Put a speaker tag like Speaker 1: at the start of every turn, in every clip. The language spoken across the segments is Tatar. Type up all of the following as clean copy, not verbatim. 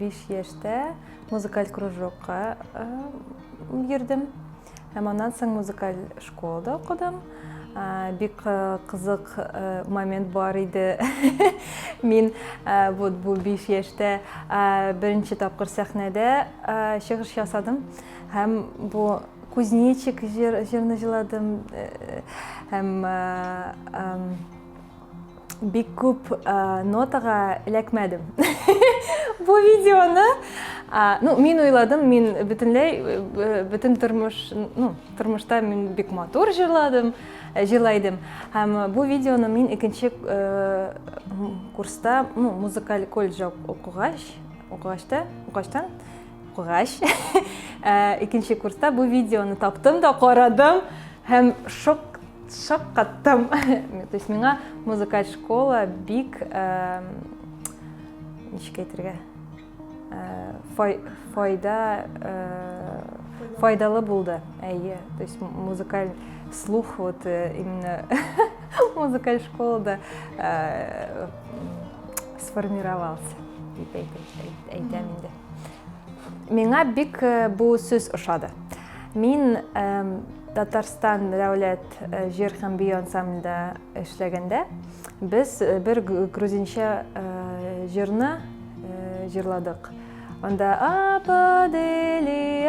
Speaker 1: 5 yaşta muzikal кружокка йөрдем. Һәм аннан соң музыкаль школада укыдым. Бик кызык момент бар иде. Мин бу 5 яшьтә беренче тапкыр сәхнәдә чыгыш ясадым. Һәм бу кузнечик җырны җырладым. Һәм бик күп нотага эләкмәдем. Бу видеоны мин уйладым, мин бөтен тормышта мин бик матур җырлайдым. Һәм бу видеоны мин икенче курста, музыкаль колледжда укыгачтан, икенче курста бу видеоны таптым да карадым һәм шок каттым. То есть миңа музыкаль школа бик ничек әйтергә файдалы булды. Әйе, то есть музыкаль слух вот именно музыкаль школада сформировался. Дип әйтәм инде. Миңа бик бу сүз ошады. Мин Татарстан дәүләт җыр һәм бию ансамблендә эшләгәндә без бер грузинча җырны җырладык. Анда абадели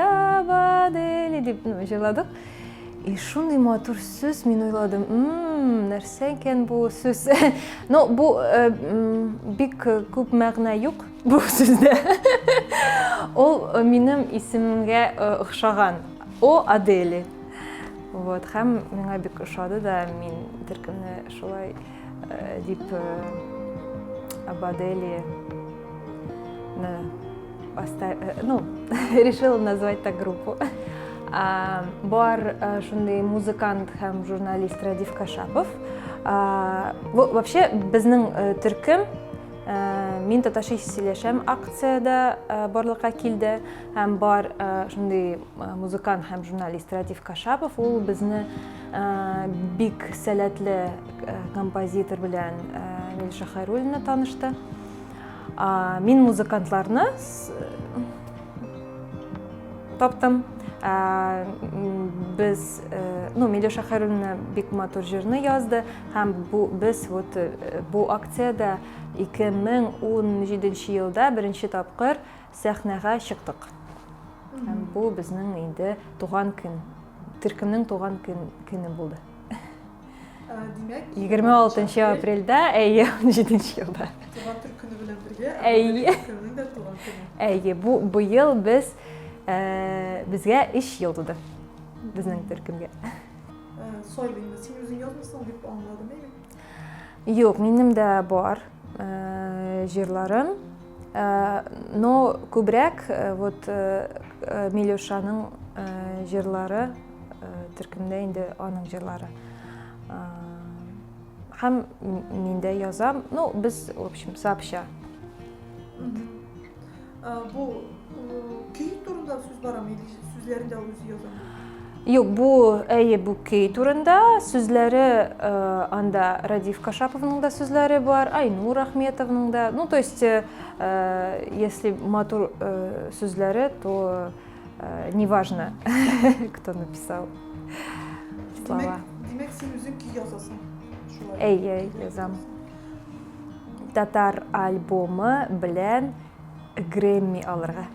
Speaker 1: дип җырладык. И шундый матур сүз, мин уйладым, нәрсә икән бу сүз? Бу бик күп мәгънә юк бу сүздә. Ул минем исемемгә охшаган. О Адели. Вот, һәм миңа бик ошады да, мин төркемне шулай дип Абадели решила назвать так группу. Бар шундый музыкант һәм журналист Радиф Кашапов. Вообще безнең төркем мин татарча сөйләшәм акцияда барлыкка килде. Һәм бар шундый музыкант һәм журналист Радиф Кашапов. Ул безне бик сәләтле композитор белән Милеша Хайруллина танышты. Мин музыкантларны таптым. Без, Милеша Хайруллина бик матур җырны язды, һәм без бу акцияда 2017 елда беренче тапкыр сәхнәгә чыктык. Һәм бу безнең инде туган көн, төркемнең туган көне булды.
Speaker 2: Димәк,
Speaker 1: 26 апрельдә, 17 елда.
Speaker 2: Туган төркеме белән бергә, төркемнең дә туган көне.
Speaker 1: Әйе, бу ел безгә 3 ел туды. Безнең төркемгә.
Speaker 2: Сойлыйм, син үзең язмыйсың дип аңладым, әйе?
Speaker 1: Юк, минем дә бар җырларым. Но күбрәк вот Милешаның җырлары, төркемдә инде аның җырлары. Һәм мин дә язам. Без, в общем, сообща.
Speaker 2: Бу көй турында сүз барамы, сүзләрендә үзе язам?
Speaker 1: Юк, бу көй турында сүзләре анда Радиф Кашаповның да сүзләре бар, Айнур Ахметовның да. То есть, если матур сүзләре, то неважно, кто написал слова.
Speaker 2: Димәк, син үзең көй язасың?
Speaker 1: Әйе, язам. Татар альбомы белән Грэмми алырга.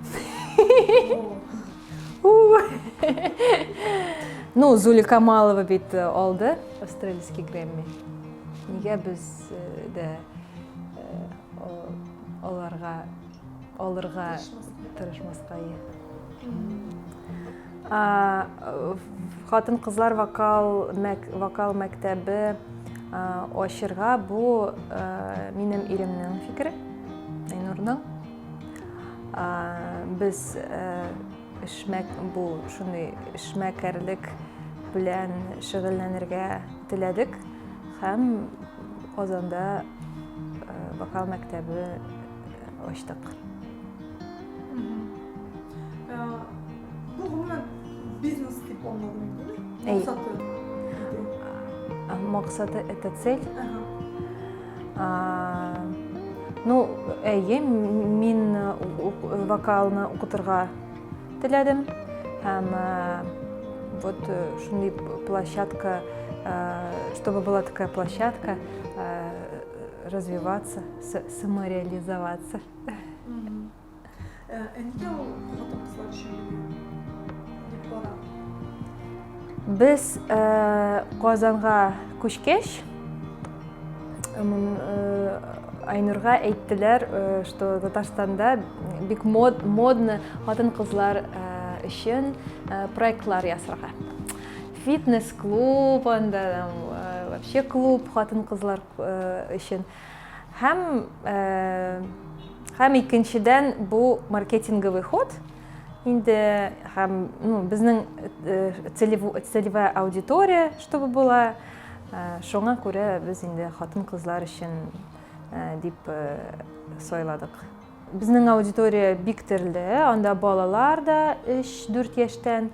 Speaker 1: Зули Камалова бит алды, австралийский Грэмми. Нигә без дә алырга тырышмаска? Хатын-кызлар вокал мәктәбе ачырга бу минем иремнең фикере, Айнурның. Без шундый эшмәкәрлек белән шөгыльләнергә теләдек һәм Казанда вокал мәктәбе ачтык.
Speaker 2: Бу гомумән бизнес дип аңладым,
Speaker 1: Максаты это цель? Ну, мен вокалны укытырга теләдем һәм вот шундый площадка, чтобы была такая площадка, развиваться, самореализоваться.
Speaker 2: Нидә ул хатын-кызлар өчен дип бара?
Speaker 1: Без Казанга күчкәч, Айнурга әйттеләр, что Татарстанда бик модны хатын-кызлар өчен проектлар ясарга. Фитнес-клуб, анда вообще клуб хатын-кызлар өчен. Һәм икенчедән бу маркетинговый ход. Инде һәм безнең целевая аудитория, чтобы была, шуңа күрә без инде хатын-кызлар өчен дип сайладык. Безнең аудитория бик төрле, анда балалар да 3-4 яшьтән,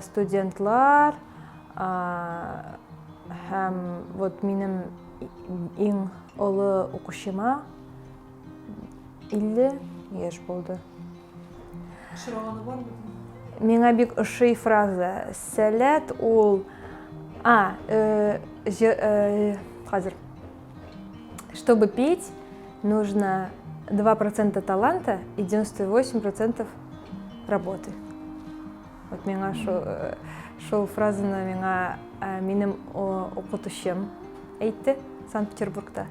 Speaker 1: студентлар, һәм вот минем иң олы укучыма 50 яшь булды.
Speaker 2: Шыраганы бармы?
Speaker 1: Миңа бик ошый фраза. Сәләт ул... Хәзер. Чтобы петь, нужно 2% таланта и 98% работы. Вот миңа шул фразаны миңа минем укытучым әйтте Санкт-Петербургта.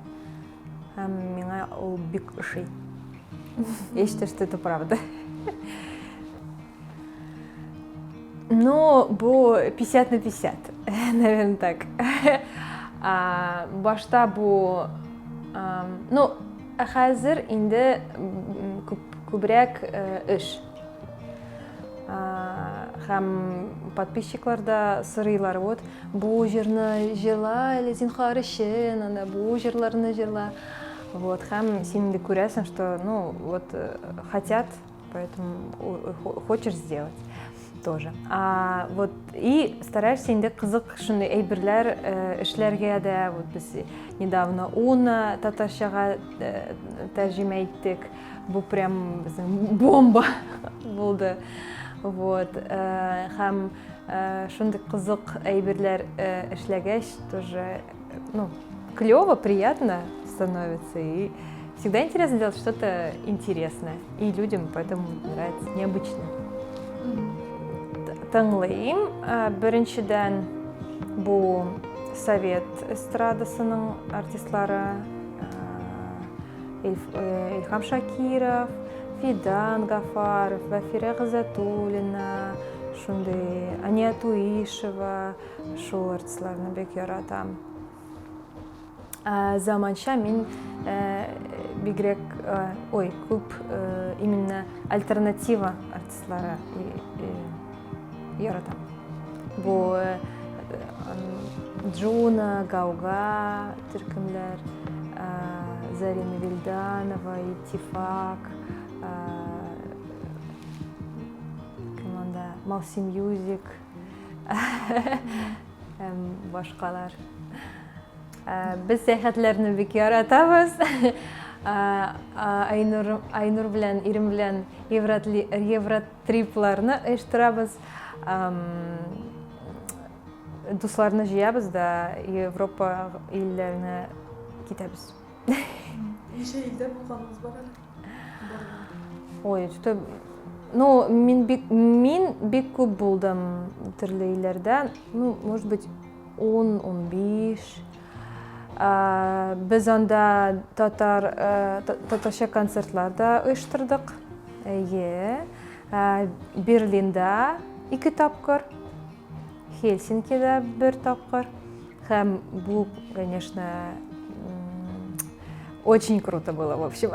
Speaker 1: Һәм миңа ул бик ошый. Я считаю, что это правда. Ну, бу 50 на 50, наверное, так. Башта бу... Ну, хәзер инде күбрәк эш. Һәм подписчиклар да сорыйлар, вот, бу җырны җырла, әле зинһар өчен, анда бу җырларны җырла. Вот, һәм син инде күрәсең, что, ну, вот, хотят, поэтому хочешь сделать тоже. Вот, и стараешься инде кызык шундый әйберләр эшләргә дә, вот, без недавно уна татарчага тәрҗемә иттек. Бу прям бомба булды. Вот, һәм шундый кызык әйберләр эшләгәч, тоже, ну, клёво, приятно становится, и всегда интересно делать что-то интересное, и людям поэтому нравится, необычно. Тыңлыйм, беренчедән бу Совет эстрадасының артистлары, Илһам Шакиров, Фидан Гафаров, Вафира Гызатуллина, шундый Ания Туишева, шул артистларны бик яратам. Заманча мин бигрәк, күп именно альтернатива артистлары яратам. Бу Джуна, Гауга, төркемләр, Зарина Вильданова, Итифак, команда Малси Мьюзик, башкалар. Без сәяхәтләрне бик яратабыз. Айнур белән, Ирем белән Евротрипларны оештырабыз. Дусларны җыябыз да Европа илләренә китәбез.
Speaker 2: Ничә илдә булганыңыз бар әле?
Speaker 1: Ой, ну, мин бик күп булдым төрле илләрдә. Ну, может быть, 10-15. Без анда татарча концертларда оештырдык. Берлинда 2 тапкыр, Хельсинкида 1 тапкыр. Һәм бу, конечно, очень круто было, в общем.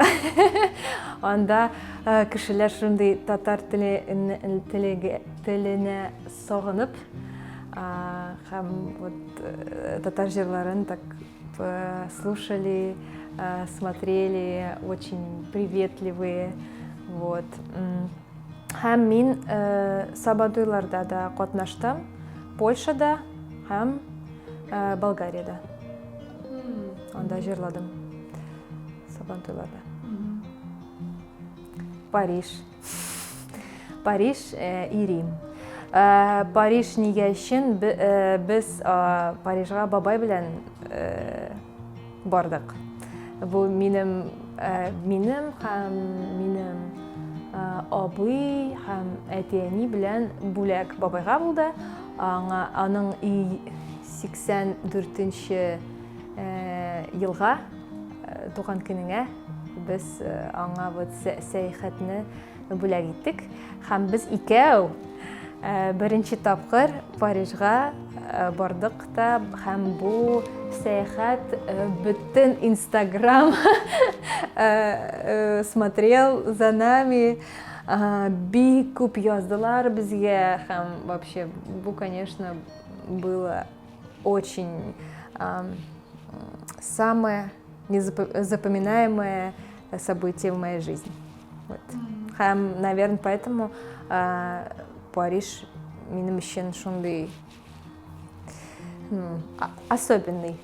Speaker 1: Анда кешеләр шундый татар теленә сагынып, һәм вот татар җырларын так слушали, смотрели, очень приветливые. Вот. Һәм мин сабантуйларда да катнаштым, Польшада һәм Болгариядә. Анда җырладым сабантуйларда. Париж. Париж и Рим. Париж неге үшін біз Парижға бабай белән бардық. Бұл минем һәм минем абый һәм әтиәни белән бүләк бабайга булды. Аның 84-нче елга туган көнеңә без аңа сәяхәтне бүләк иттек. Һәм без икәү беренче тапкыр Парижга бардык та, һәм бу сәяхәт бөтен Инстаграм смотрел за нами, бик күп яздылар безгә, һәм вообще бу, конечно, было очень самое запоминаемое событие в моей жизни. Вот. Һәм, наверное, поэтому Париж минем өчен шундый особенный.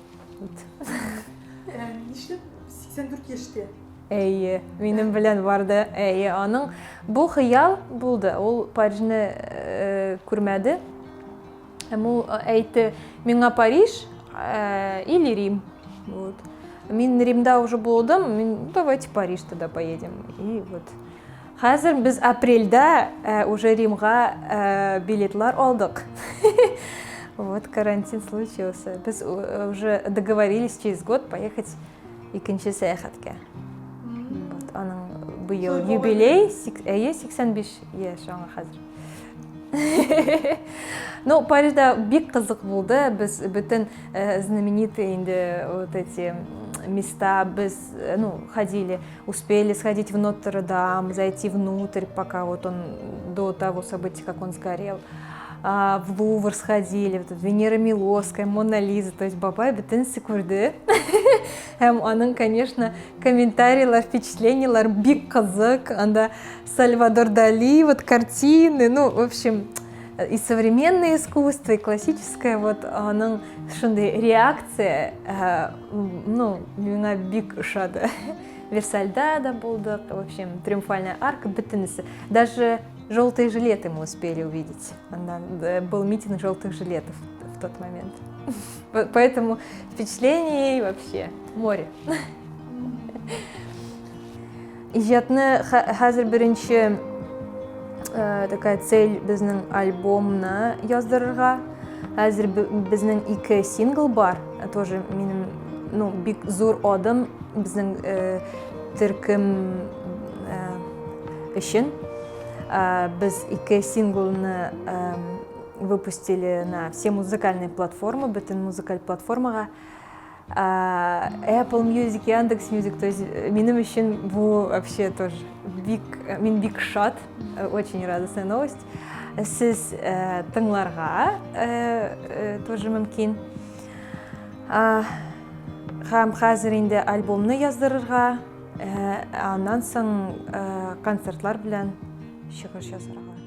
Speaker 2: Нишләп 84 яшьтә?
Speaker 1: Әйе, минем белән барды. Әйе, аның бу хыял булды. Ул Парижны күрмәде. Һәм ул әйтте: "Миңа Париж или Рим". Вот. Мин Римда уже булдым. Мин давайте Париж тогда поедем. И вот. Хәзер без апрельдә уже Римга билетлар алдык. Вот карантин случился. Без уже договорились через год поехать икенче сәяхәткә. Вот аның быел юбилей, 85 яшь аңа хәзер. Ну, Парижда бик кызык булды. Без бөтен знаменитые инде вот эти места біз ходили, успели сходить в Нотр-Дам, зайти внутрь, пока вот он до того события, как он сгорел. В Лувр сходили, вот Венера Милосская, Мона Лиза, то есть бабай бөтен күрде. Аның, конечно, комментарийлар, впечатлениялар бик кызык. Анда Сальвадор Дали, вот картины, ну, в общем, и современное искусство, и классическое, вот аның шундай реакция, миңа бик ошады. Версальда да булдык, в общем, Триумфальная арка, бөтенесе. Даже желтые жилеты мы успели увидеть. Был митинг желтых жилетов в тот момент. Поэтому впечатлений вообще море. Иҗатны хәзер беренче такая цель безнең альбомны яздырырга. Хәзер безнең 2 сингл бар. Тоже минем, бик зур адым безнең төркем өчен. Без 2 синглны выпустили на все музыкальные платформы, бөтен музыкаль платформага. Apple Music, Яндекс.Мьюзик, то есть минем өчен бу вообще тоже бик шат, очень радостная новость. Сез тыңларга тоже мөмкин. Һәм хәзер инде альбомны яздырырга, аннан соң концертлар белән чыгыш ясарга.